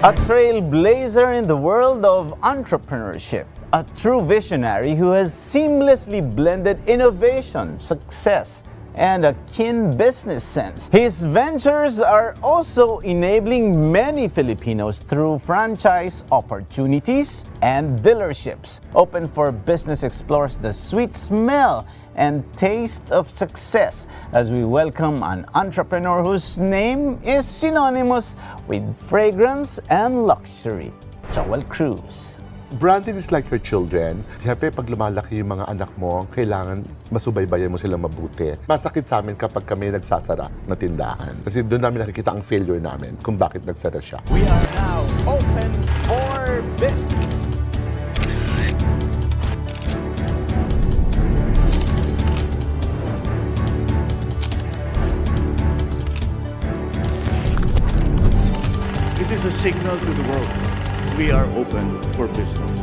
A trailblazer in the world of entrepreneurship. A true visionary who has seamlessly blended innovation, success, and a keen business sense. His ventures are also enabling many Filipinos through franchise opportunities and dealerships. Open for Business explores the sweet smell and taste of success as we welcome an entrepreneur whose name is synonymous with fragrance and luxury, Joel Cruz. Branding is like your children. Siyempre, pag lumalaki yung mga anak mo, kailangan masubaybayan mo silang mabuti. Masakit sa amin kapag kami nagsasara na tindahan. Kasi doon namin nakikita ang failure namin kung bakit nagsara siya. We are now open for business. It is a signal to the world. We are open for business.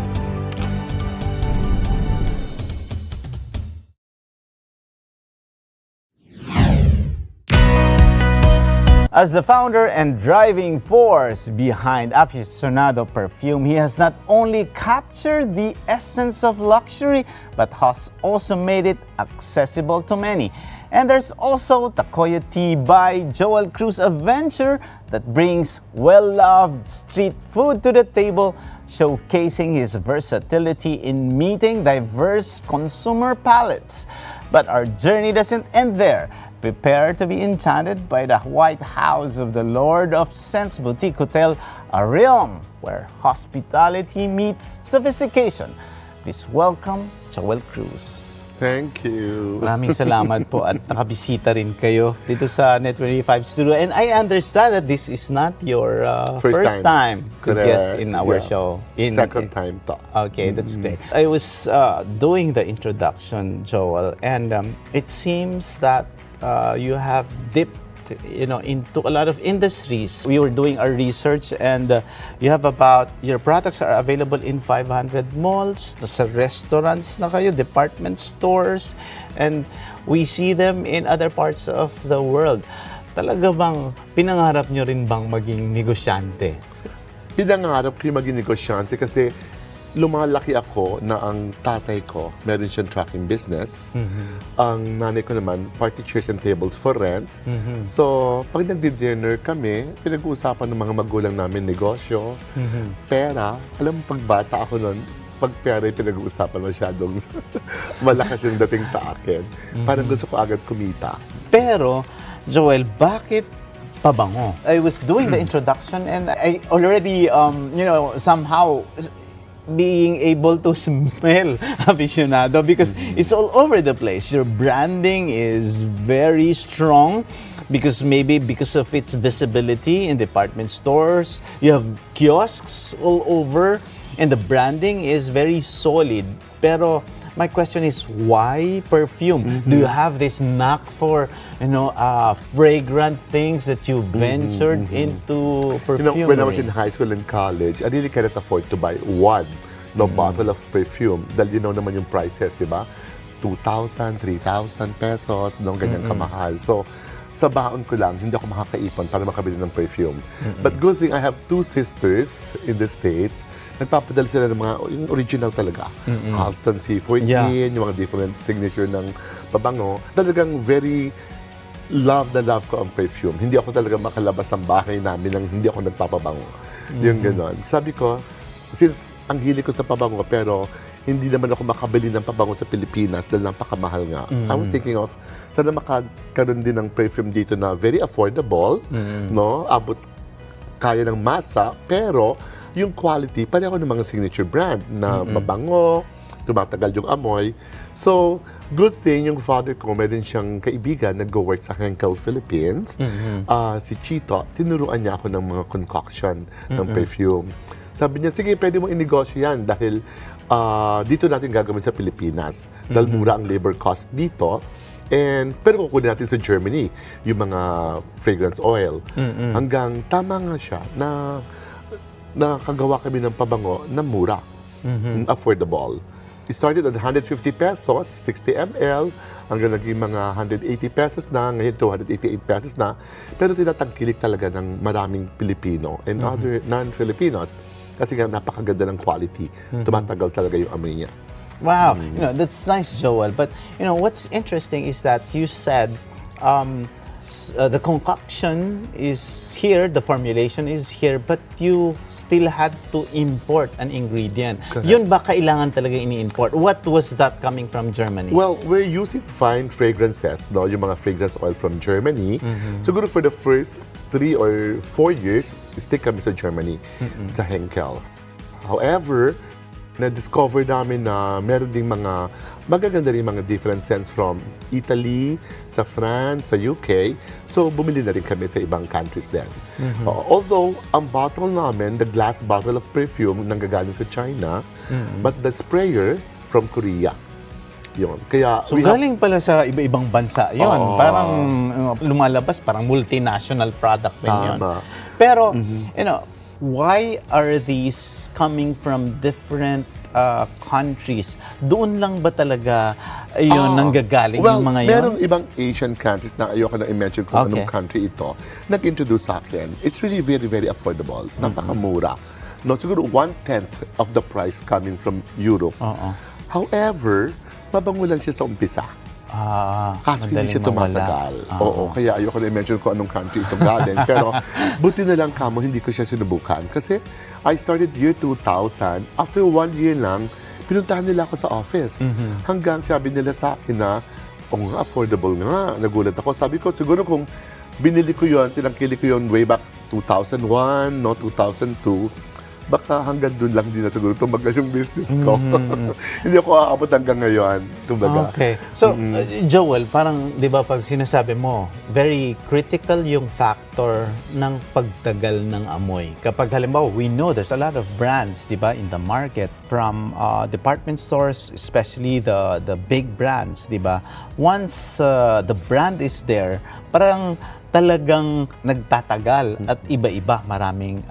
As the founder and driving force behind Aficionado Perfume, he has not only captured the essence of luxury, but has also made it accessible to many. And there's also Takoyatea by Joel Cruz, a venture that brings well-loved street food to the table, showcasing his versatility in meeting diverse consumer palates. But our journey doesn't end there. Prepare to be enchanted by the White House of the Lord of Scents Boutique Hotel, a realm where hospitality meets sophistication. Please welcome Joel Cruz. Thank you. Maraming salamat po at nakabisita rin kayo dito sa Net 25 Studio. And I understand that this is not your first time to guest in our show. Second time to. Okay, that's great. I was doing the introduction, Joel, and it seems that you have dipped into a lot of industries. We were doing our research and your products are available in 500 malls, sa restaurants na kayo, department stores, and we see them in other parts of the world. Talaga bang pinangarap nyo rin bang maging negosyante? Pinangarap ko yung maging negosyante kasi lumalaki ako na ang tatay ko, meron siyang trucking business. Ang nanay ko naman, party chairs and tables for rent. So, pag nagdi-dinner kami, pinag-uusapan ng mga magulang namin negosyo, pera. Alam mo, pagbata ako noon, pag pera ay pinag-uusapan masyadong malakas yung dating sa akin. Parang gusto ko agad kumita. Pero, Joel, bakit pabango? I was doing the introduction and I already, somehow being able to smell Aficionado because it's all over the place. Your branding is very strong because of its visibility in department stores. You have kiosks all over and the branding is very solid. Pero my question is, why perfume? Do you have this knack for, fragrant things that you ventured into perfume? When I was in high school and college, I really cannot afford to buy one bottle of perfume. Dahil naman yung prices, di ba? 2,000, 3,000 pesos, ganyan kamahal. So, sa baon ko lang, hindi ako makakaipon para makabili ng perfume. But good thing, I have two sisters in the States. Nagpapadala sila ng mga yung original talaga. Halston C14, yung mga different signature ng pabango. Talagang very love ko ang perfume. Hindi ako talaga makalabas ng bahay namin nang hindi ako nagpapabango. Yung gano'n. Sabi ko, since ang hilig ko sa pabango pero hindi naman ako makabili ng pabango sa Pilipinas dahil napakamahal nga. I was thinking of, sana makakaroon din ng perfume dito na very affordable, abot kaya ng masa, pero yung quality, pareho ng mga signature brand na mabango, tumatagal yung amoy. So, good thing, yung father ko, meron siyang kaibigan na go-work sa Henkel Philippines. Si Chito, tinuruan niya ako ng mga concoction ng perfume. Sabi niya, sige, pwede mo inegosyo yan dahil dito natin gagawin sa Pilipinas. Dahil mura ang labor cost dito. Pero kukunin natin sa Germany yung mga fragrance oil. Hanggang tama nga siya na nakagawa kami ng pabango na mura, affordable. it started at 150 pesos, 60 ml, hanggang naging mga 180 pesos na, ngayon 288 pesos na. Pero tinatangkilik talaga ng maraming Pilipino and other non-Filipinos kasi nga napakaganda ng quality. Tumatagal talaga yung amoy niya. Wow, that's nice, Joel. But what's interesting is that you said the concoction is here, the formulation is here, but you still had to import an ingredient. Correct. Yun ba kailangan talaga ini-import? What was that coming from Germany? Well, we're using fine fragrances, no? Yung mga fragrance oil from Germany. Siguro for the first 3 or 4 years, stick kami sa Germany, sa Henkel. However, na-discover namin na meron ding mga magaganda rin mga different scents from Italy, sa France, sa UK. So, bumili na rin kami sa ibang countries din. Although, ang bottle namin, the glass bottle of perfume, nanggagaling sa China, but the sprayer from Korea. Yun. Kaya, So galing pala sa iba-ibang bansa yun. Parang lumalabas, parang multinational product din yun. Tama. Pero, why are these coming from different countries? Doon lang ba talaga nanggagaling yung mga yun? Merong ibang Asian countries na ayoko na i-mention kung anong country ito, nag-introduce sa akin. It's really very, very affordable. Napakamura. No, siguro 1/10 of the price coming from Europe. However, mabango lang siya sa umpisa. Kasi hindi siya tumatagal. Oo, kaya ayoko na i-mention kung anong country ito galing. Pero buti na lang kamo, hindi ko siya sinubukan. Kasi I started year 2000. After 1 year lang, pinuntahan nila ako sa office. Hanggang sabi nila sa akin na, affordable nga. Nagulat ako. Sabi ko, siguro kung binili ko yun, tinangkili ko yun way back 2001, 2002, baka hanggang doon lang din na siguro tumagal yung business ko. Hindi ako aabot hanggang ngayon. Kumbaga. Okay. So, Joel, parang, di ba, pag sinasabi mo, very critical yung factor ng pagtagal ng amoy. Kapag halimbawa, we know there's a lot of brands, di ba, in the market, from department stores, especially the big brands, di ba? Once the brand is there, parang talagang nagtatagal at iba-iba, maraming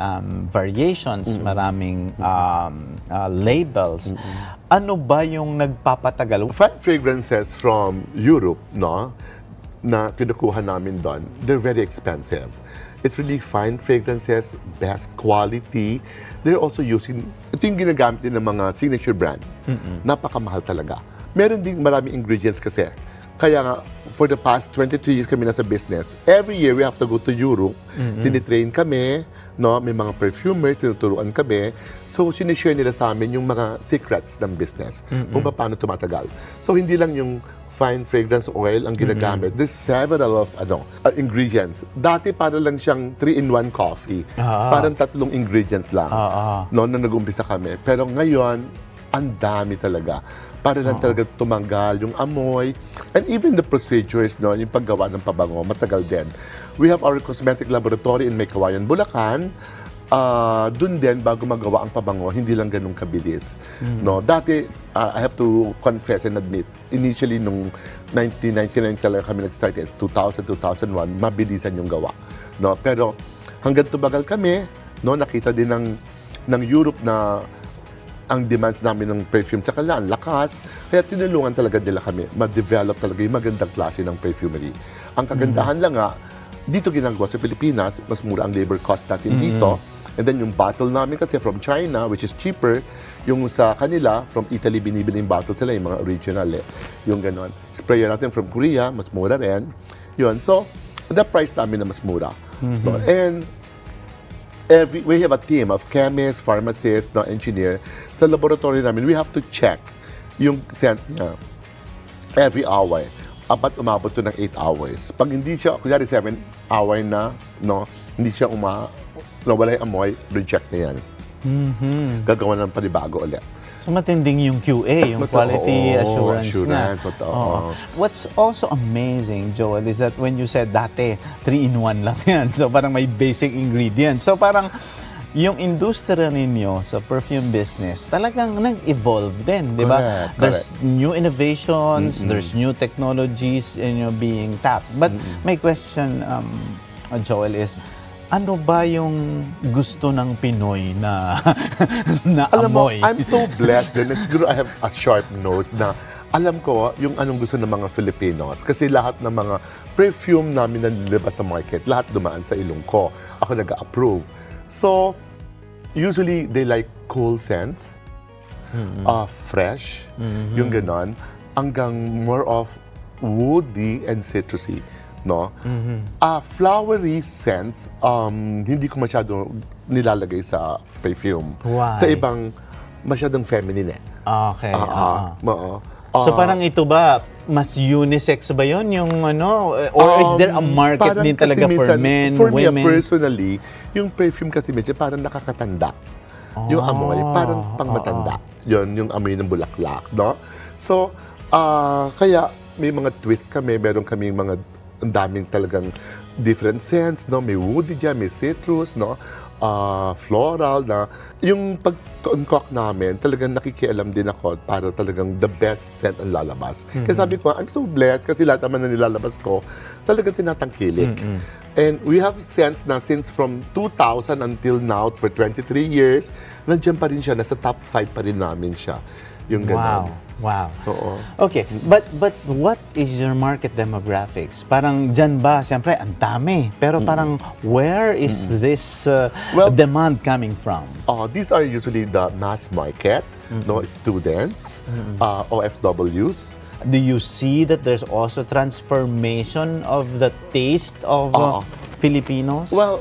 variations, maraming labels. Ano ba yung nagpapatagal? Fine fragrances from Europe, no, na kinukuha namin doon, they're very expensive. It's really fine fragrances, best quality. They're also using, ito yung ginagamit din ng mga signature brand. Napakamahal talaga. Meron din maraming ingredients kasi. Kaya nga, for the past 23 years kami nasa business, every year we have to go to Europe. Tinitrain kami, no? May mga perfumers, tinuturuan kami. So, sinishare nila sa amin yung mga secrets ng business, kung paano tumatagal. So, hindi lang yung fine fragrance oil ang ginagamit. There's several of ingredients. Dati para lang siyang 3-in-1 coffee. Parang 3 ingredients lang. No, na nag-umpisa kami. Pero ngayon, ang dami talaga. Para lang talaga tumanggal yung amoy. And even the procedures, no, yung paggawa ng pabango, matagal din. We have our cosmetic laboratory in Maykawayan, Bulacan. Doon din, bago magawa ang pabango, hindi lang ganun kabilis. No, dati, I have to confess and admit, initially nung 1999 talaga kami nag-start, 2000, 2001, mabilisan yung gawa. No, pero hanggang tumagal kami, no, nakita din ng Europe na ang demands namin ng perfume sa kanila, ang lakas. Kaya tinulungan talaga nila kami ma-develop talaga yung magandang klase ng perfumery. Ang kagandahan lang nga, dito ginagawa sa Pilipinas, mas mura ang labor cost natin dito. And then yung bottle namin kasi from China, which is cheaper, yung sa kanila, from Italy, binibili yung bottle sila, yung mga original yung ganon. Sprayer natin from Korea, mas mura rin. Yun. So, the price namin na mas mura. No? And we have a team of chemists, pharmacists, no, engineer. Sa laboratory namin, we have to check yung scent niya every hour. Apat umabot to ng 8 hours. Pag hindi siya, kunyari 7 hour na, no, hindi siya nawala yung amoy, reject na yan. Gagawa ng panibago ulit. So matinding yung QA, yung quality assurance na. What's also amazing, Joel, is that when you said dati, 3-in-1 lang yan. So parang may basic ingredients. So parang yung industriya ninyo sa perfume business, talagang nag-evolve din, di ba? There's new innovations, there's new technologies being tapped. But my question, Joel, is, Ano ba yung gusto ng Pinoy na na Alam mo, amoy? I'm so blessed din. Siguro I have a sharp nose na alam ko yung anong gusto ng mga Filipinos. Kasi lahat ng mga perfume namin na nilabas sa market, lahat dumaan sa ilong ko. Ako nag-approve. So, usually they like cool scents, fresh, yung ganon, hanggang more of woody and citrusy. No? Flowery scents, hindi ko masyado nilalagay sa perfume. Why? Sa ibang, masyadong feminine eh. Okay. Oo. So parang ito ba, mas unisex ba yon yung ano? Or is there a market Parang din talaga kasi for minsan, men, for me, women? personally, yung perfume kasi minsan parang nakakatanda. Yung amoy, parang pangmatanda. Yun, yung amoy ng bulaklak, no? So, kaya may mga twist kami, meron kaming mga ang daming talagang different scents, no? May woody dyan, may citrus, no? Floral na. Yung pag-concoct namin, talagang nakikialam din ako para talagang the best scent ang lalabas. Kaya sabi ko, I'm so blessed kasi lahat naman na nilalabas ko, talagang tinatangkilik. And we have scents na since from 2000 until now, for 23 years, nandiyan pa rin siya, nasa top 5 pa rin namin siya. Yung ganon. Wow. Oo. Okay, but what is your market demographics? Parang dyan ba, siyempre, ang dami. Pero parang, where is this demand coming from? These are usually the mass market, no, students, OFWs. Do you see that there's also transformation of the taste of Filipinos? Well,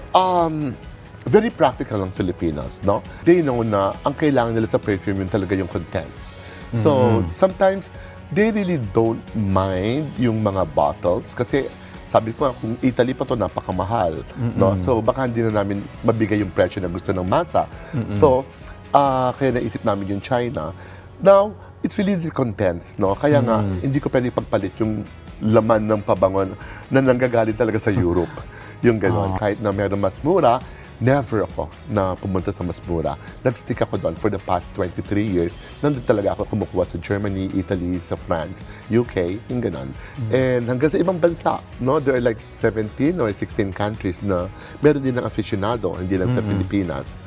very practical ang Filipinos, no? They know na ang kailangan nila sa perfume yung talaga yung contents. So, sometimes, they really don't mind yung mga bottles kasi sabi ko, kung Italy pa to napakamahal, no? So, baka hindi na namin mabigay yung presyo na gusto ng masa. So, kaya naisip namin yung China. Now, it's really the contents, no? Kaya nga, hindi ko pwede pagpalit yung laman ng pabangon na nanggagaling talaga sa Europe. Yung gano'n. Kahit na meron mas mura, never ako na pumunta sa mas mura. Nag-stick ako doon for the past 23 years. Nandun talaga ako kumukuha sa Germany, Italy, sa France, UK, yung gano'n. And hanggang sa ibang bansa, no? There are like 17 or 16 countries na meron din ng aficionado, hindi lang sa Pilipinas.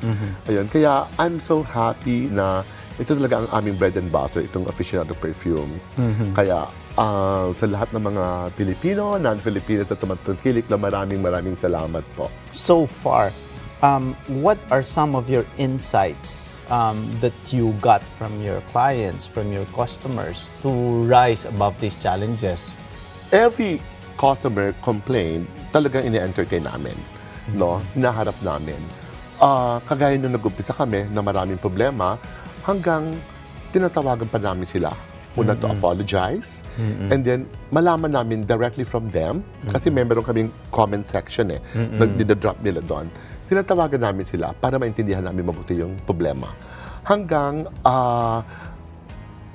Ayun. Kaya I'm so happy na ito talaga ang aming bread and butter, itong Aficionado perfume. Kaya sa lahat ng mga Pilipino, non-Filipino na tumatangkilik na maraming salamat po. So far, what are some of your insights that you got from your clients, from your customers to rise above these challenges? Every customer complaint, talagang ine-entertain namin. No? Hinaharap namin. Kagaya nung nag-umpisa kami na maraming problema, hanggang tinatawagan pa namin sila. Una to apologize, and then malaman namin directly from them, kasi meron kaming comment section nag-drop nila doon. Tinatawagan namin sila para maintindihan namin mabuti yung problema. Hanggang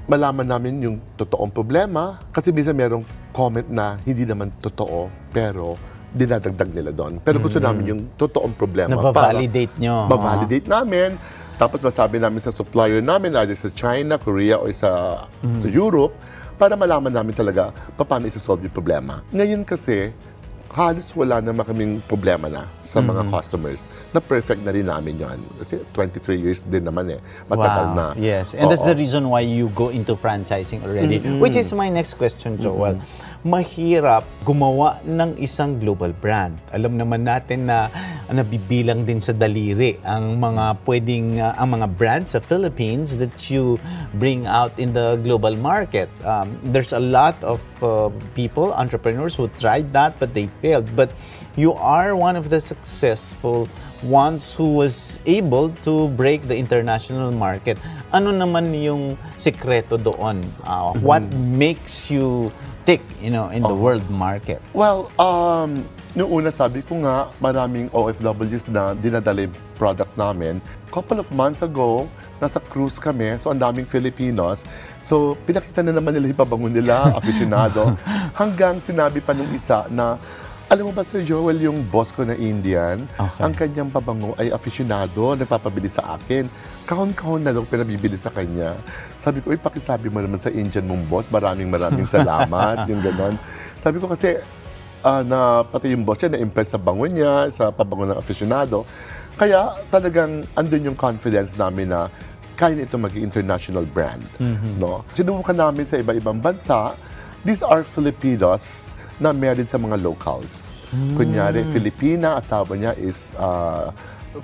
malaman namin yung totoong problema, kasi minsan merong comment na hindi naman totoo, pero dinadagdag nila doon. Pero gusto namin yung totoong problema. Na-validate nyo. Ma-validate namin. Tapos masabi namin sa supplier namin, either sa China, Korea, o sa Europe, para malaman namin talaga paano isi-solve yung problema. Ngayon kasi, halos wala naman kaming problema na sa mga customers. Na perfect na rin namin yun. Kasi 23 years din naman matagal na. Yes, and that's the reason why you go into franchising already. Which is my next question, Joel. Mahirap gumawa ng isang global brand. Alam naman natin na nabibilang din sa daliri ang mga ang mga brands sa Philippines that you bring out in the global market. There's a lot of people, entrepreneurs who tried that but they failed. But you are one of the successful ones who was able to break the international market. Ano naman yung sekreto doon? What makes you tick, in the world market? Well, noong una sabi ko nga, maraming OFWs na dinadala yung products namin. Couple of months ago, nasa cruise kami, so ang daming Filipinos. So, pinakita na naman nila yung pabango nila, Aficionado. Hanggang sinabi pa nung isa na, alam mo ba, Sir Joel, yung boss ko na Indian, ang kanyang pabango ay Aficionado, nagpapabili sa akin. Kahon-kahon na lang pinabibili sa kanya. Sabi ko, pakisabi mo naman sa Indian mong boss, maraming salamat, yung ganon. Sabi ko kasi, na pati yung boss niya na-impress sa bango niya, sa pabango ng Aficionado. Kaya talagang andun yung confidence namin na kaya nito maging international brand. No? Sinubukan namin sa iba-ibang bansa. These are Filipinos na married sa mga locals. Kunyari, Filipina, asawa niya is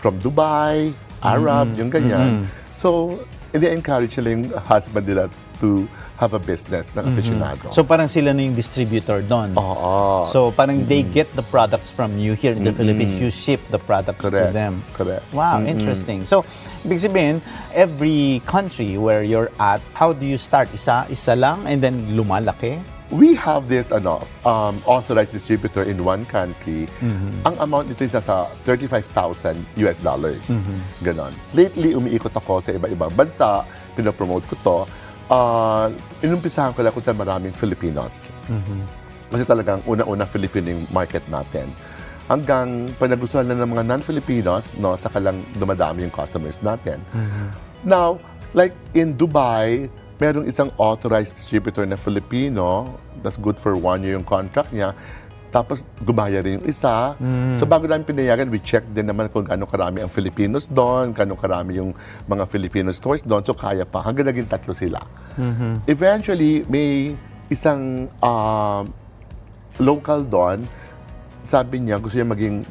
from Dubai, Arab, yung ganyan. So, i-encourage nila yung husband nila to have a business ng Aficionado. So parang sila na yung distributor doon. Oo. So parang they get the products from you here in the Philippines. You ship the products to them. Correct. Wow, interesting. So, ibig sabihin, every country where you're at, how do you start? Isa lang and then lumalaki? We have this authorized distributor in one country. Ang amount nito is sa $35,000 US. Ganon. Lately, umiikot ako sa iba-ibang bansa. Pinopromote ko to. Inumpisahan ko lang kung saan maraming Filipinos. Kasi talagang una-una Filipino yung market natin. Hanggang pag nagustuhan na ng mga non-Filipinos, no, saka lang dumadami yung customers natin. Now, like in Dubai, merong isang authorized distributor na Filipino. That's good for 1 year yung contract niya. Tapos gumaya rin yung isa. So bago namin pinayagan, we checked din naman kung gaano karami ang Filipinos doon, gaano karami yung mga Filipino stores doon. So kaya pa. Hanggang naging 3 sila. Eventually, may isang local doon, sabi niya gusto niya maging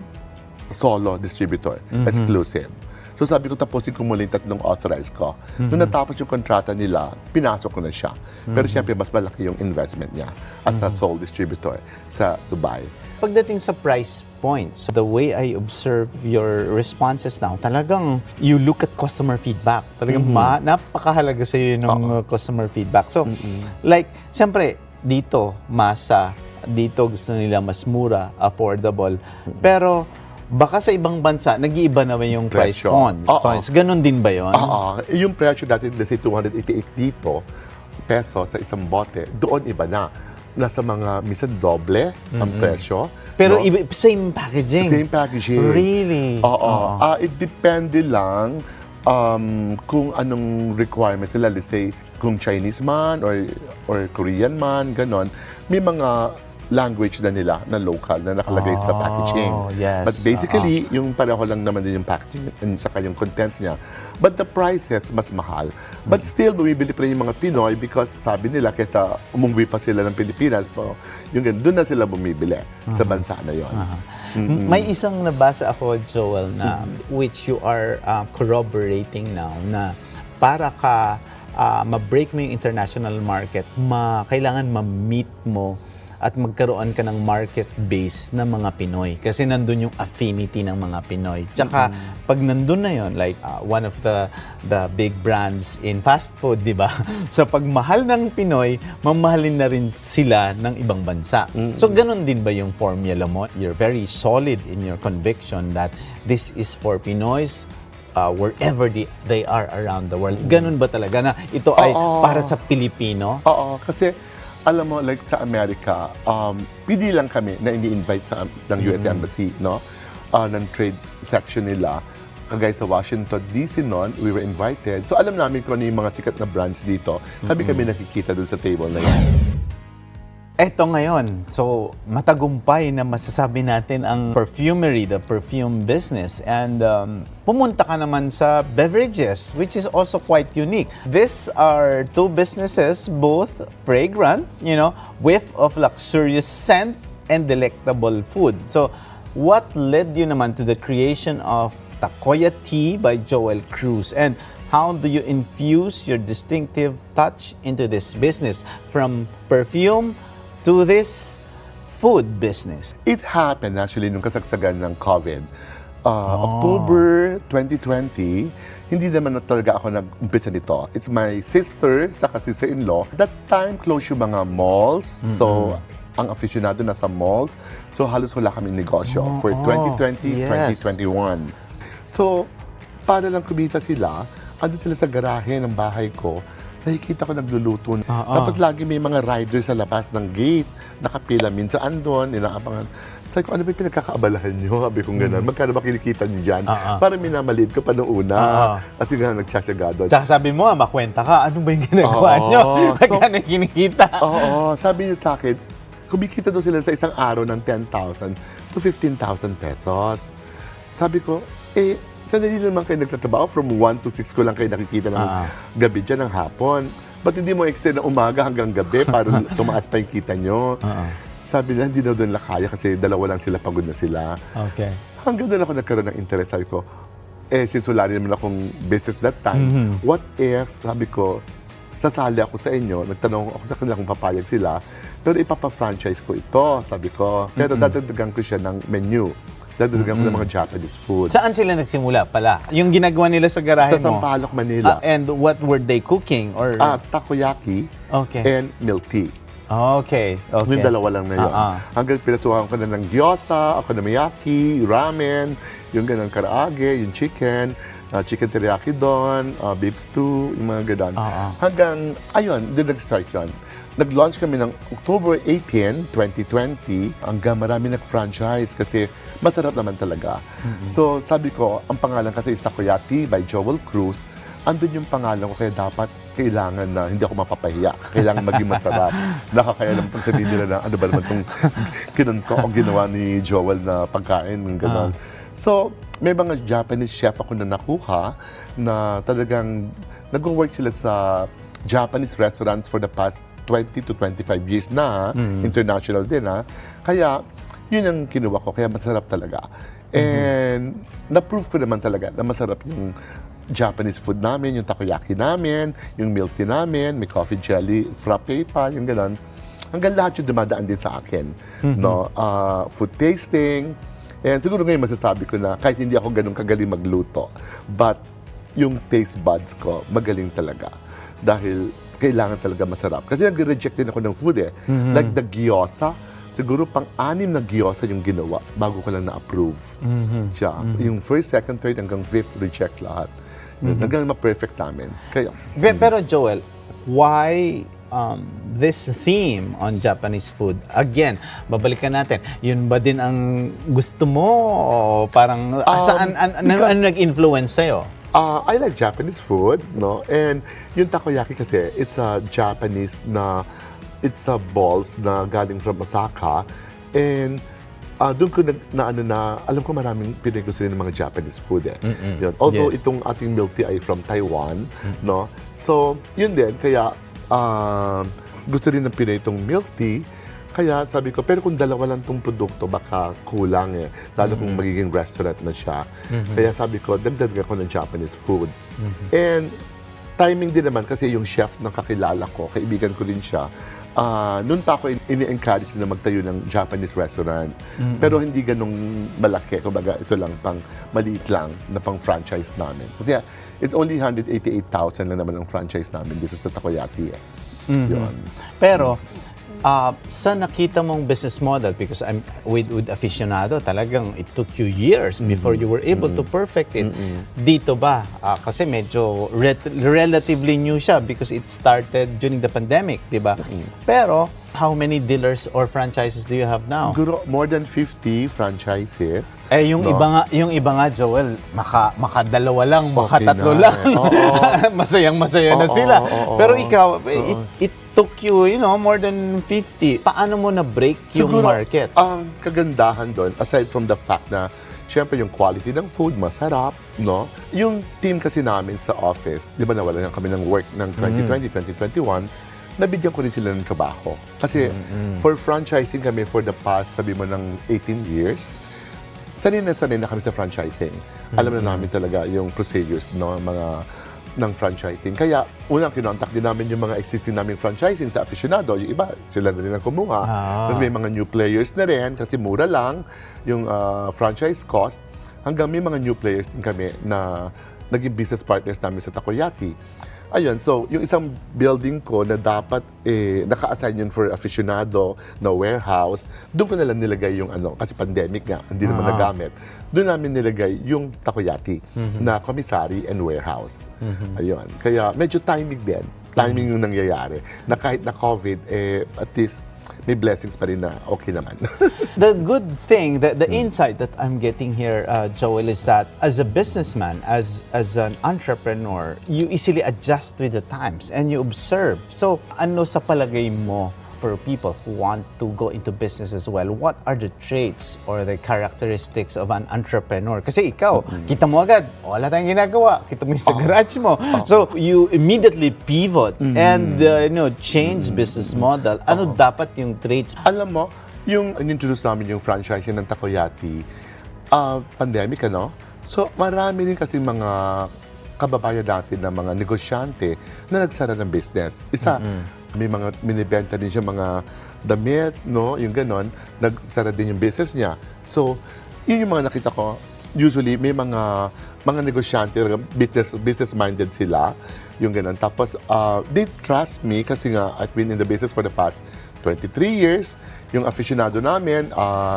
solo distributor, exclusive. So sabi ko, tapusin ko muna yung 3 authorized ko. Nung natapos yung kontrata nila, pinasok ko na siya. Pero siyempre, mas malaki yung investment niya as a sole distributor sa Dubai. Pagdating sa price points, the way I observe your responses now, talagang you look at customer feedback. Talagang napakahalaga sa iyo ng customer feedback. So, like, siyempre, dito, masa, dito gusto nila mas mura, affordable. Pero, baka sa ibang bansa, nag-iiba naman yung price points. Ganon din ba yun? Yung presyo dati, let's say 288 dito, peso sa isang bote, doon iba na. Nasa mga, minsan doble ang presyo. Pero no? Same packaging? Same packaging. Really? It depende lang kung anong requirements nila. Let's say, kung Chinese man or Korean man, ganon. May mga language na nila na local na nakalagay sa packaging. Yes. But basically, yung pareho lang naman din yung packaging and saka yung contents niya. But the prices, mas mahal. But still, bumibili pa rin yung mga Pinoy because sabi nila, kaysa umuwi pa sila ng Pilipinas, yung doon na sila bumibili sa bansa na yon. May isang nabasa ako, Joel, na which you are corroborating now na para ka ma-break mo yung international market, kailangan ma-meet mo at magkaroon ka ng market base ng mga Pinoy. Kasi nandun yung affinity ng mga Pinoy. Tsaka, pag nandun na yon, like one of the big brands in fast food, di ba? So, pag mahal ng Pinoy, mamahalin na rin sila ng ibang bansa. So, ganun din ba yung formula mo? You're very solid in your conviction that this is for Pinoys wherever they are around the world. Ganun ba talaga na ito ay para sa Pilipino? Oo, kasi alam mo, like sa Amerika, PD lang kami na ini-invite ng US Embassy, no? Ng trade section nila. Kagaya sa Washington DC noon, we were invited. So alam namin kung ano yung mga sikat na brands dito. Kami nakikita doon sa table na yan. Eto ngayon, so matagumpay na masasabi natin ang perfumery, the perfume business. And pumunta ka naman sa beverages, which is also quite unique. These are 2 businesses, both fragrant, whiff of luxurious scent and delectable food. So what led you naman to the creation of Takoyatea by Joel Cruz? And how do you infuse your distinctive touch into this business from perfume to this food business? It happened actually nung kasagsagan ng COVID. October 2020, hindi naman na talaga ako nag-umpisa nito. It's my sister, saka sister-in-law. That time, close yung mga malls. So, ang Aficionado nasa malls. So, halos wala kami negosyo for 2020, 2021. So, para lang kumita sila, andun sila sa garahe ng bahay ko, nakikita ko nagluluto. Tapos lagi may mga riders sa labas ng gate, nakapila, minsan andon, inaabangan. Sabi ko, ano ba yung pinagkakaabalahan nyo? Sabi kong gano'n, magkano ba kinikita nyo dyan? Parang minamaliit ko pa noong una. Kasi nga nagtsatsaga doon. Tsaka sabi mo, makwenta ka, ano ba yung ginagawa nyo? Magkano yung kinikita? Sabi niya sa akin, kumikita daw sila sa isang araw ng 10,000 to 15,000 pesos. Sabi ko, sandali naman kayo nagtatrabaho, from 1 to 6 ko lang kayo nakikita ng gabi dyan, ng hapon. Ba't hindi mo extend ng umaga hanggang gabi para tumaas pa yung kita nyo? Sabi nila, hindi na doon kaya kasi dalawa lang sila, pagod na sila. Okay. Hanggang doon ako nagkaroon ng interest. Sabi ko, since wala rin naman akong business that time, what if, sabi ko, sasali ako sa inyo, nagtanong ako sa kanila kung papayag sila, pero ipapa-franchise ko ito, sabi ko. Pero dadagdagan ko siya ng menu. Dadagdagan ko ng mga Japanese food. Saan sila nagsimula pala? Yung ginagawa nila sa garahe Sa mo? Sampaloc, Manila. And what were they cooking? Or Takoyaki and milk tea. Okay. Yung dalawa lang na yun. Hanggang pinasuhan ko na ng gyoza, okonomiyaki, ramen, yung ganang karaage, yung chicken teriyaki doon, beef stew, yung mga ganon. Hanggang, ayun, doon nag-start yun. Nag-launch kami ng October 18, 2020, hanggang marami nag-franchise kasi masarap naman talaga. So sabi ko, ang pangalan kasi is Takoyatea by Joel Cruz. Andun yung pangalan ko, kaya dapat kailangan na hindi ako mapapahiya. Kailangan maging masarap. Nakakaya lang pag sabihin nila na ano ba naman itong kinunko o ginawa ni Joel na pagkain, ng gano'n. So, may mga Japanese chef ako na nakuha na talagang nag-work sila sa Japanese restaurants for the past 20 to 25 years na, international din Kaya, yun ang kinuha ko, kaya masarap talaga. And na-prove ko naman talaga na masarap yung Japanese food namin, yung takoyaki namin, yung milk tea namin, may coffee jelly, frappe pa, yung gano'n. Hanggang lahat yung dumadaan din sa akin. No? Food tasting. And siguro ngayon masasabi ko na kahit hindi ako ganun kagaling magluto, but yung taste buds ko magaling talaga. Dahil kailangan talaga masarap. Kasi nag-reject din ako ng food Like the gyoza, siguro pang-anim na gyoza yung ginawa bago ko lang na-approve siya. Yung first, second, third, hanggang fifth, reject lahat. Hanggang ma-perfect namin. Kaya, Pero Joel, why this theme on Japanese food? Again, babalikan natin. Yun ba din ang gusto mo? O parang, ano nag-influence sa'yo? I like Japanese food, no? And yung takoyaki kasi, it's a Japanese na, it's a balls na galing from Osaka. And doon ko alam ko maraming pinag-gusto rin ng mga Japanese food Yun. Although itong ating milk tea ay from Taiwan, no? So, yun din. Kaya, gusto rin ng Pinoy itong milk tea. Kaya sabi ko, pero kung dalawa lang itong produkto, baka kulang Lalo kung magiging restaurant na siya. Kaya sabi ko, dagdag ako ng Japanese food. And timing din naman kasi yung chef na kakilala ko, kaibigan ko din siya, noon pa ako ini-encourage na magtayo ng Japanese restaurant. Pero hindi ganong malaki. Kumbaga, ito lang, pang maliit lang na pang franchise namin. Kasi it's only 188,000 lang naman ang franchise namin dito sa Takoyatea. Yun. Pero, sa nakita mong business model, because I'm with Aficionado, talagang it took you years before you were able to perfect it. Dito ba? Kasi medyo relatively new siya because it started during the pandemic, di ba? Pero, how many dealers or franchises do you have now? Siguro more than 50 franchises. Yung iba nga, Joel, makadalawa lang, makatatlo lang. Masayang-masaya na sila. Pero ikaw, it took you, more than 50. Paano mo na-break yung market? Ang kagandahan doon, aside from the fact na, syempre yung quality ng food, masarap, no? Yung team kasi namin sa office, di ba nawalan kami ng work ng 2020, 2021, nabigyan ko rin sila ng trabaho. Kasi for franchising kami for the past, sabi mo, ng 18 years, sanay na kami sa franchising. Alam na namin talaga yung procedures, no, ng franchising. Kaya, unang kinontak din namin yung mga existing naming franchising sa Aficionado. Yung iba, sila na rin ang kumuha. Tapos may mga new players na rin kasi mura lang yung franchise cost. Hanggang may mga new players din kami na naging business partners namin sa Takoyatea. Ayun, so yung isang building ko na dapat naka-assign yun for Aficionado na warehouse, doon ko na lang nilagay yung kasi pandemic nga, hindi naman nagamit. Doon namin nilagay yung Takoyatea na commissary and warehouse. Ayun, kaya medyo timing din. Timing yung nangyayari. Na kahit na COVID, at least may blessings pa rin na okay naman. The good thing, the insight that I'm getting here, Joel, is that as a businessman, as an entrepreneur, you easily adjust with the times and you observe. So, ano sa palagay mo for people who want to go into business as well, what are the traits or the characteristics of an entrepreneur? Kasi ikaw, kita mo agad, wala tayong ginagawa, kita mo yung sa garage mo. So, you immediately pivot and change business model. Ano dapat yung traits? Alam mo, yung in-introduce namin yung franchising ng Takoyatea, pandemic, ano? So, marami rin kasi mga kababayan natin na mga negosyante na nagsara ng business. Isa, may mga minibenta din siya mga damit, no? Yung ganon, nagsara din yung business niya. So, yun yung mga nakita ko. Usually, may mga negosyante, business-minded sila, yung ganon. Tapos, they trust me kasi nga, I've been in the business for the past 23 years. Yung aficionado namin,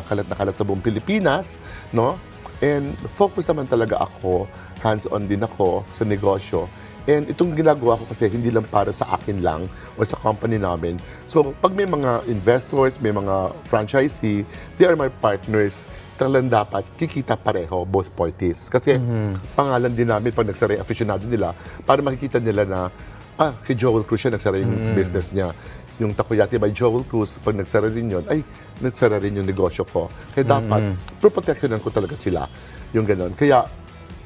kalat na kalat sa buong Pilipinas, no? And focus naman talaga ako, hands-on din ako sa negosyo. And itong ginagawa ko kasi hindi lang para sa akin lang o sa company namin. So, pag may mga investors, may mga franchisee, they are my partners. Talagang dapat kikita pareho, both parties. Kasi pangalan din namin pag nagsara yung aficionado nila para makikita nila na, kay Joel Cruz siya nagsara yung business niya. Yung Takoyatea by Joel Cruz, pag nagsara rin yun, ay, nagsara rin yung negosyo ko. Kaya dapat, proprotectionan ko talaga sila. Yung ganon. Kaya,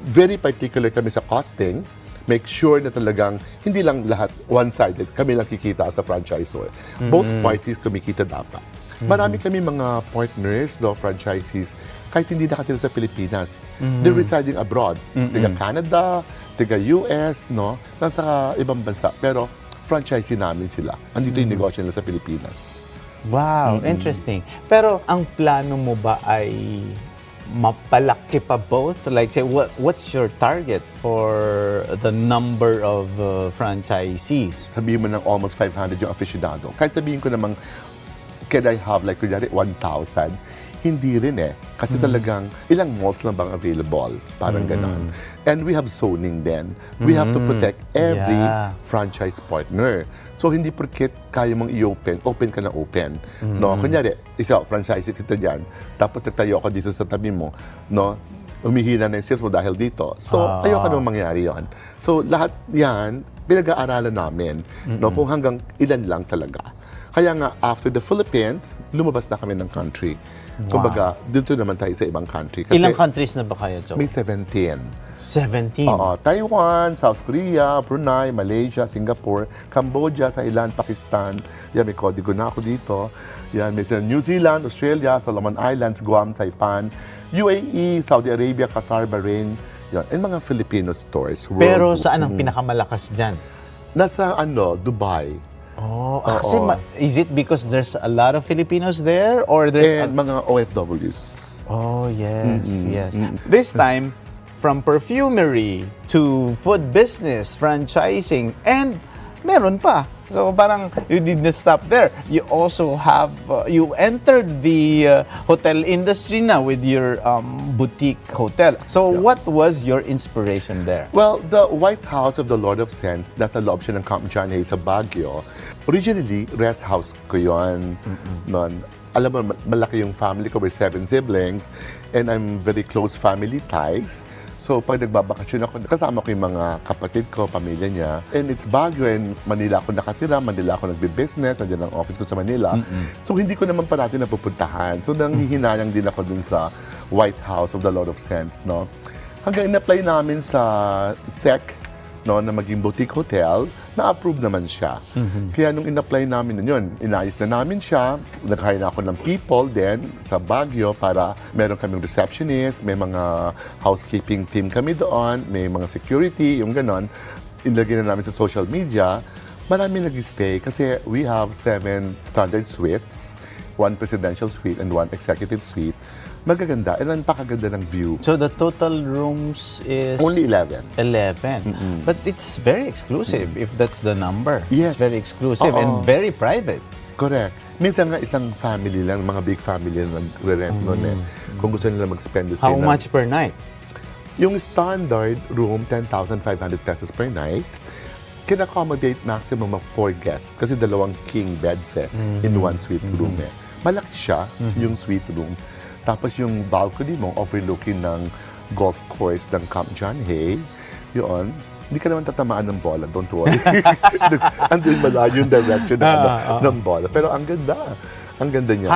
very particular kami sa costing. Make sure na talagang hindi lang lahat one-sided. Kami lang kikita sa franchisor. Both parties kumikita dapat. Marami kami mga partners, franchisees, kahit hindi nakatira sa Pilipinas. They're residing abroad. Tiga Canada, tiga US, no? Nasa ibang bansa. Pero, franchisee namin sila. Andito yung negosyo nila sa Pilipinas. Wow, interesting. Pero ang plano mo ba ay mapalaki pa both? Like, say, what's your target for the number of franchisees? Sabihin mo ng almost 500 yung aficionado. Kahit sabihin ko namang, can I have like, kunyari, 1,000? Hindi rin eh. Kasi talagang ilang malls lang bang available? Parang ganon. And we have zoning then. We have to protect every franchise partner. So, hindi porket kaya mong i-open, open ka na open. No? Kunyari, isa, franchise kita dyan, tapos nagtayo ako dito sa tabi mo, no? Umihina na yung sales mo dahil dito. So, ayoko naman mangyari yon. So, lahat yan, pinag-aaralan namin, no? Kung hanggang ilan lang talaga. Kaya nga, after the Philippines, lumabas na kami ng country. Kumbaga, dito naman tayo sa ibang country. Kasi ilang countries na ba kayo, Joe? may 17. 17? Oo, Taiwan, South Korea, Brunei, Malaysia, Singapore, Cambodia, Thailand, Pakistan. Yan, may kodigo na ako dito. Yan, may New Zealand, Australia, Solomon Islands, Guam, Saipan, UAE, Saudi Arabia, Qatar, Bahrain. Yan, and mga Filipino stores. Pero saan ang pinakamalakas dyan? Nasa, Dubai. Kasi is it because there's a lot of Filipinos there? Or there's And mga OFWs. Oh, yes, yes. This time, from perfumery to food business, franchising, and meron pa. So parang you did not stop there. You also have, you entered the hotel industry now with your boutique hotel. So what was your inspiration there? Well, the White House of the Lord of Scents, nasa loob siya ng Camp John Hay sa Baguio. Originally, rest house ko yun. Noon. Alam mo, malaki yung family ko with 7 siblings and I'm very close family ties. So, pag nagbabakasyon ako, kasama ko yung mga kapatid ko, pamilya niya. And it's Baguio and Manila ako nakatira, Manila ako nagbe-business, nandiyan ang office ko sa Manila. So, hindi ko naman parati napupuntahan. So, nanghihinayang din ako dun sa White House of the Lord of Scents, no? Hanggang in-apply namin sa SEC, no, na maging boutique hotel, na-approve naman siya. Kaya nung in-apply namin yun, inayos na namin siya, nag-hire na ako ng people then sa Baguio para meron kaming receptionist, may mga housekeeping team kami doon, may mga security, yung ganon. Inlagay na namin sa social media. Marami nag-stay kasi we have 7 standard suites, 1 presidential suite and 1 executive suite. Magaganda and napakaganda ng view. So the total rooms is Only 11. 11. But it's very exclusive if that's the number. Yes. It's very exclusive and very private. Correct. Minsan nga isang family lang, mga big family lang nagre-rent nun eh. Kung gusto nila mag-spend the How same. much per night? Yung standard room, 10,500 pesos per night. Can accommodate maximum of 4 guests kasi 2 king beds in 1 suite room eh. Malaki siya, yung suite room. Tapos yung balcony mo overlooking ng golf course ng Camp John Hay, yun, hindi ka naman tatamaan ng bola, don't worry. Andun malayo yung direction ng bola. Pero ang ganda. Ang ganda niya.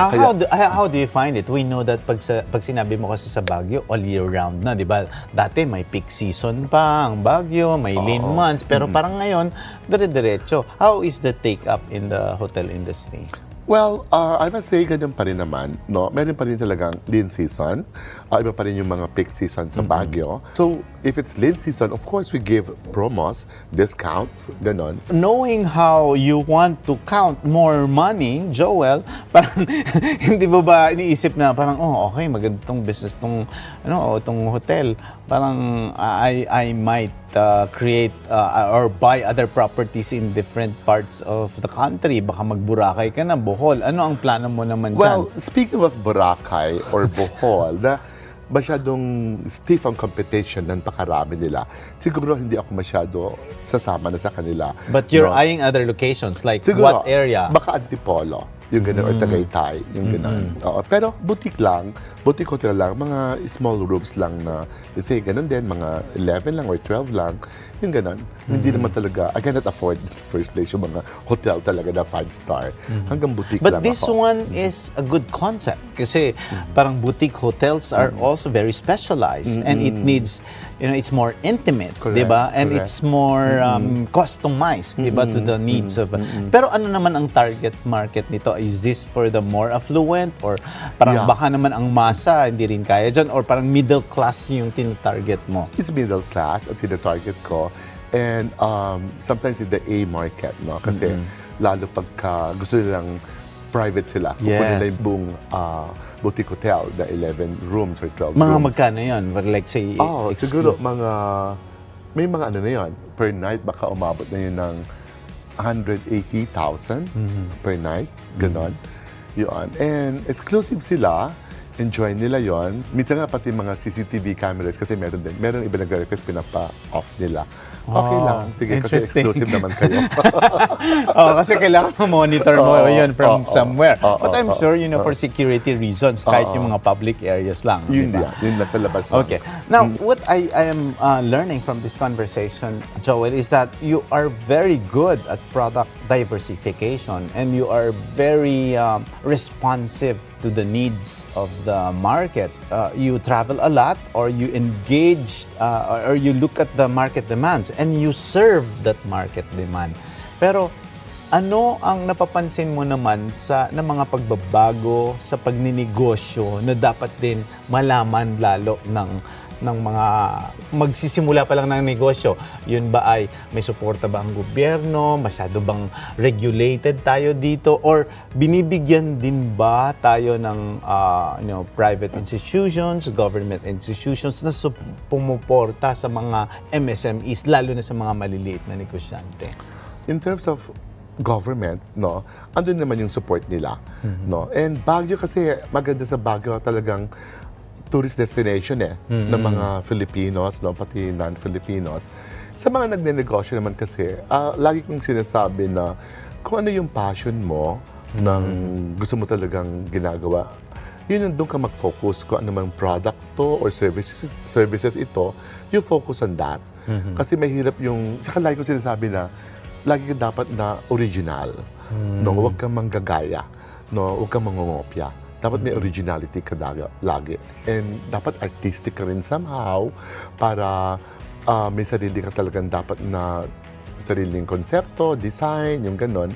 How do you find it? We know that pag sinabi mo kasi sa Baguio, all year round na, di ba? Dati may peak season pa ang Baguio, may lean months, pero parang ngayon, dire-diretso. How is the take-up in the hotel industry? Well, I must say, ganyan pa rin naman. No? Meron pa rin talagang lean season. Iba pa rin yung mga peak season sa Baguio. So, if it's lean season, of course, we give promos, discounts, ganon. Knowing how you want to count more money, Joel, parang hindi mo ba iniisip na parang, okay, maganda tong business, tong hotel. Parang I might create or buy other properties in different parts of the country. Baka mag-Boracay ka na, Bohol. Ano ang plano mo naman dyan? Well, speaking of Boracay or Bohol, masyadong stiff ang competition ng pakarami nila. Siguro hindi ako masyado sasama na sa kanila. But you're eyeing other locations, like siguro, what area? Baka Antipolo, yung gano'n, or Tagaytay, yung gano'n. Pero boutique hotel lang, mga small rooms lang na, kasi gano'n din, mga 11 lang or 12 lang, yung gano'n. Hindi naman talaga, I cannot afford in the first place yung mga hotel talaga na 5-star. Hanggang boutique lang ako. But this one is a good concept kasi parang boutique hotels are also very specialized and it needs, it's more intimate, di ba? And it's more customized, di ba, to the needs of. Pero ano naman ang target market nito? Is this for the more affluent or parang baka naman ang masa hindi rin kaya dyan or parang middle class yung tinatarget mo? It's middle class ang tinatarget ko. And sometimes it's the A market, no? Kasi lalo pagka gusto nilang private sila. Kukunin nila yung buong boutique hotel, the 11 rooms or 12 rooms. Mga magkano yun? Like say, siguro may mga ano na yun. Per night, baka umabot na yun ng 180,000 per night. Ganon. Yun. And exclusive sila. Enjoy nila yon. Minsan nga pati mga CCTV cameras kasi meron iba nag-request pinapa-off nila. Okay lang. Sige, kasi exclusive naman kayo. Kasi kailangan mo-monitor mo yun from somewhere. But I'm sure, for security reasons, kahit yung mga public areas lang. Yun diba? Yun nasa labas lang. Okay. Now, what I am learning from this conversation, Joel, is that you are very good at product diversification and you are very responsive to the needs of the market. You travel a lot or you engage or you look at the market demands and you serve that market demand. Pero ano ang napapansin mo naman na mga pagbabago sa pagninegosyo na dapat din malaman lalo ng mga magsisimula pa lang ng negosyo? Yun ba ay may suporta ba ang gobyerno? Masyado bang regulated tayo dito? Or binibigyan din ba tayo ng private institutions, government institutions na pumuporta sa mga MSMEs, lalo na sa mga maliliit na negosyante? In terms of government, no, andun naman yung support nila. No? And Baguio kasi, maganda sa Baguio talagang tourist destination ng mga Filipinos, no, pati non-Filipinos. Sa mga nagnenegosyo naman kasi, lagi kong sinasabi na kung ano yung passion mo ng gusto mo talagang ginagawa, yun yung doon ka mag-focus. Kung ano mang product to or services ito, you focus on that. Kasi mahirap yung, saka lagi kong sinasabi na, lagi ka dapat na original. No, huwag kang manggagaya. No, huwag kang mangungopya. Dapat may originality ka lagi. And dapat artistic ka rin somehow para may sarili ka talagang dapat na sariling konsepto, design, yung ganon.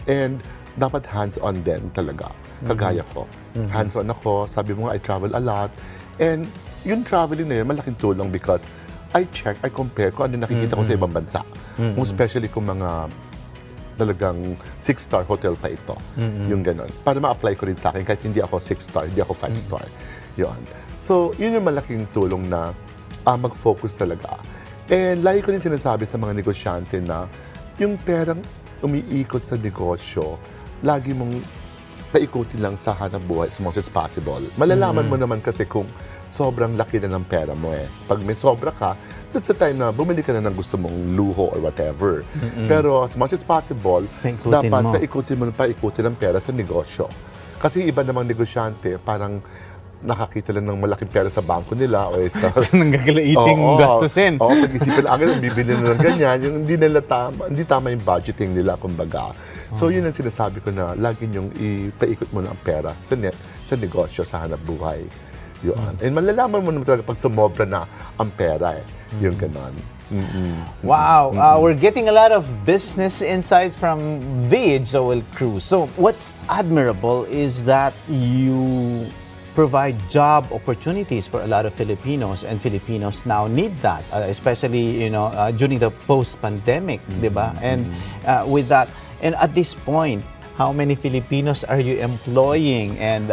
And dapat hands-on din talaga. Kagaya ko. Hands-on ako. Sabi mo nga, I travel a lot. And yung traveling na yun, malaking tulong because I check, I compare kung ano nakikita ko sa ibang bansa. Especially kung mga talagang 6-star hotel pa ito. Yung ganon. Para ma-apply ko rin sa akin kahit hindi ako 6-star, hindi ako 5-star. Yun. So, yun yung malaking tulong na mag-focus talaga. And lagi ko rin sinasabi sa mga negosyante na yung perang umiikot sa negosyo, lagi mong paikutin lang sa hanap buhay as much as possible. Malalaman mo naman kasi kung sobrang laki na ng pera mo eh. Pag may sobra ka, that's the time na bumili ka na ng gusto mong luho or whatever. Pero as much as possible, dapat paikutin ang pera sa negosyo. Kasi iba namang negosyante, parang nakakita lang ng malaking pera sa bangko nila o sa... Nanggagalaiting gastusin. Oo, pag-isipin agad, bibili na ng ganyan, yung hindi tama yung budgeting nila, kumbaga. So, yun ang sinasabi ko na lagi niyong ipaikot mo na ang pera sa negosyo, sa hanap buhay. Yun. And malalaman mo naman talaga pag sumobra na ang pera yung ganon. Wow, we're getting a lot of business insights from the Joel Cruz. So what's admirable is that you provide job opportunities for a lot of Filipinos, and Filipinos now need that, especially during the post-pandemic, diba? And with that, and at this point, how many Filipinos are you employing? And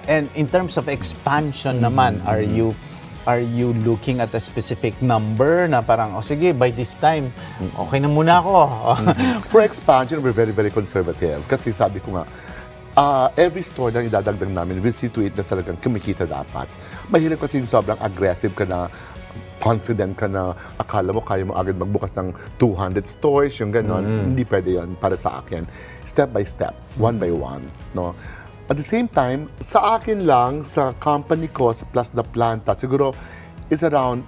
and in terms of expansion naman, are you looking at a specific number na parang, sige, by this time, okay na muna ako? For expansion, we're very, very conservative. Kasi sabi ko nga, every store na idadagdag namin, we'll see to it na talagang kumikita dapat. Mahirap kasi yung sobrang aggressive ka na, confident ka na, akala mo kaya mo agad magbukas ng 200 stores, yung gano'n. Hindi pwede yun para sa akin. Step by step, one by one. No? At the same time, sa akin lang, sa company ko, plus the planta, siguro is around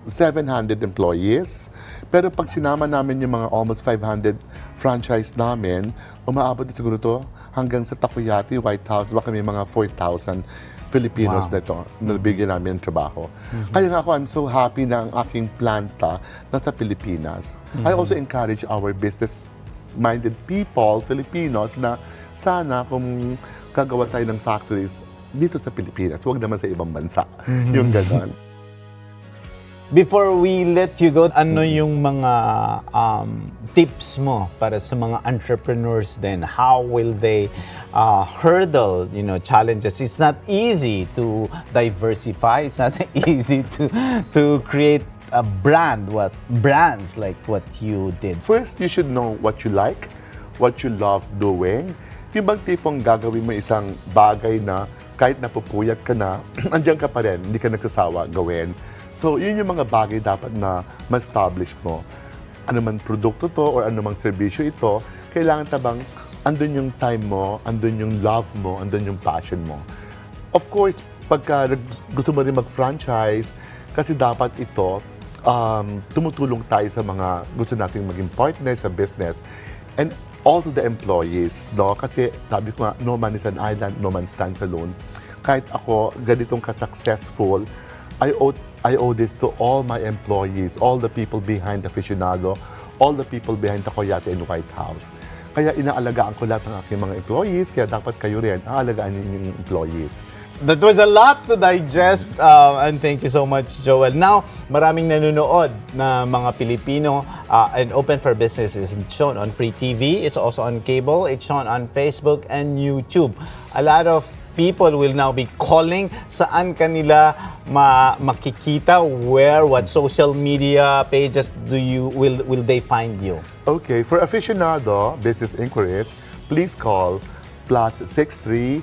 700 employees. Pero pag sinama namin yung mga almost 500 franchise namin, umaabot na siguro to hanggang sa Takoyatea, White House, baka may mga 4,000 Filipinos na ito, na nabigyan namin ng trabaho. Kaya nga ako, I'm so happy na ang aking planta nasa Pilipinas. I also encourage our business-minded people, Filipinos, na sana kung gagawa tayo ng factories dito sa Pilipinas, huwag naman sa ibang bansa. Yung gano'n. Before we let you go, ano yung mga tips mo para sa mga entrepreneurs then? How will they hurdle, challenges? It's not easy to diversify. It's not easy to create a brands like what you did. First, you should know what you like, what you love doing. Yung bang tipong gagawin mo isang bagay na kahit napupuyat ka na, andiyan ka pa rin, hindi ka nagsasawa gawin. So, yun yung mga bagay dapat na ma-establish mo. Ano man produkto to or ano mang serbisyo ito, kailangan tabang andun yung time mo, andun yung love mo, andun yung passion mo. Of course, pagka gusto mo rin mag-franchise, kasi dapat ito, tumutulong tayo sa mga gusto nating maging partner sa business. And also the employees, no? Kasi sabi ko nga, no man is an island, no man stands alone. Kahit ako, ganitong ka-successful, I owe this to all my employees, all the people behind Aficionado, all the people behind Takoyatea and White House. Kaya inaalagaan ko lahat ng aking mga employees, kaya dapat kayo rin, aalagaan yung employees. That was a lot to digest, and thank you so much, Joel. Now, maraming nanonood na mga Pilipino, and Open for Business is shown on free TV. It's also on cable. It's shown on Facebook and YouTube. A lot of people will now be calling. Saan kanila makikita? Where? What social media pages will they find you? Okay, for Aficionado business inquiries, please call +63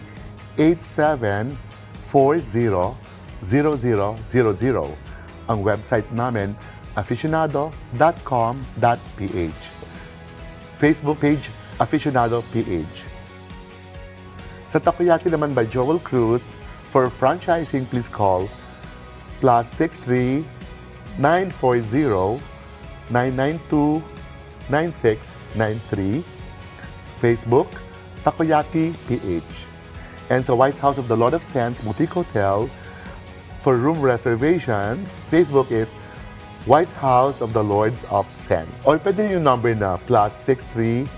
87400000. Ang website namin, aficionado.com.ph. Facebook page, Aficionado PH. Sa Takoyatea naman by Joel Cruz, for franchising, please call +63 940 992 9693. Facebook, Takoyatea PH. And sa White House of the Lord of Sands Boutique Hotel, for room reservations, Facebook is White House of the Lords of Sands. Or pwede yung number na +63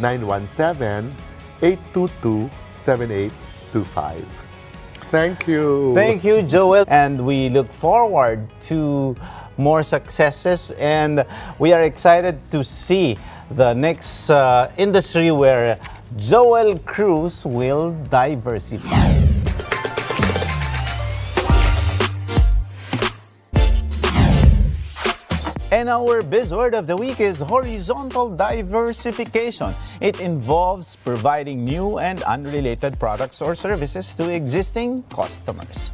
917 822 7825. Thank you. Thank you, Joel. And we look forward to more successes, and we are excited to see the next industry where Joel Cruz will diversify. And our buzzword of the week is horizontal diversification. It involves providing new and unrelated products or services to existing customers.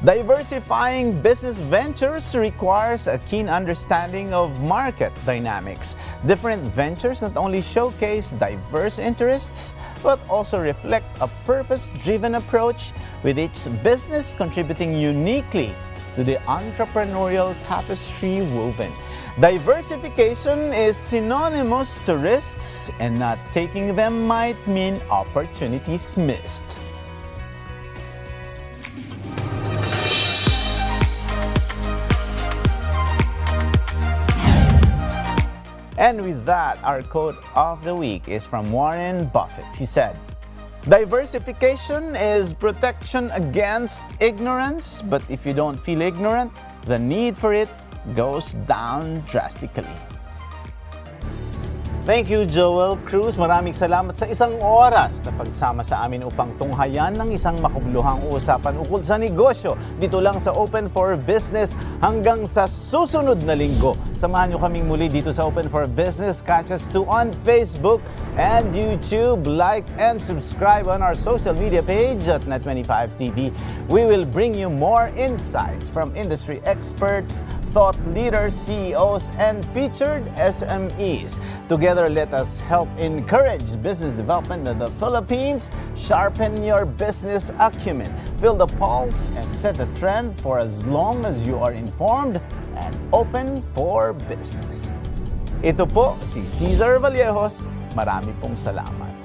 Diversifying business ventures requires a keen understanding of market dynamics. Different ventures not only showcase diverse interests, but also reflect a purpose-driven approach, with each business contributing uniquely to the entrepreneurial tapestry woven. Diversification is synonymous to risks, and not taking them might mean opportunities missed. And with that, our quote of the week is from Warren Buffett. He said, "Diversification is protection against ignorance, but if you don't feel ignorant, the need for it goes down drastically." Thank you, Joel Cruz. Maraming salamat sa isang oras na pagsama sa amin upang tunghayan ng isang makabuluhang usapan ukol sa negosyo dito lang sa Open for Business. Hanggang sa susunod na linggo, samahan nyo kaming muli dito sa Open for Business. Catch us too on Facebook and YouTube. Like and subscribe on our social media page at Net25TV. We will bring you more insights from industry experts, thought leaders, CEOs, and featured SMEs. Together, let us help encourage business development in the Philippines. Sharpen your business acumen, feel the pulse, and set the trend for as long as you are informed and open for business. Ito po si Cesar Vallejos. Marami pong salamat.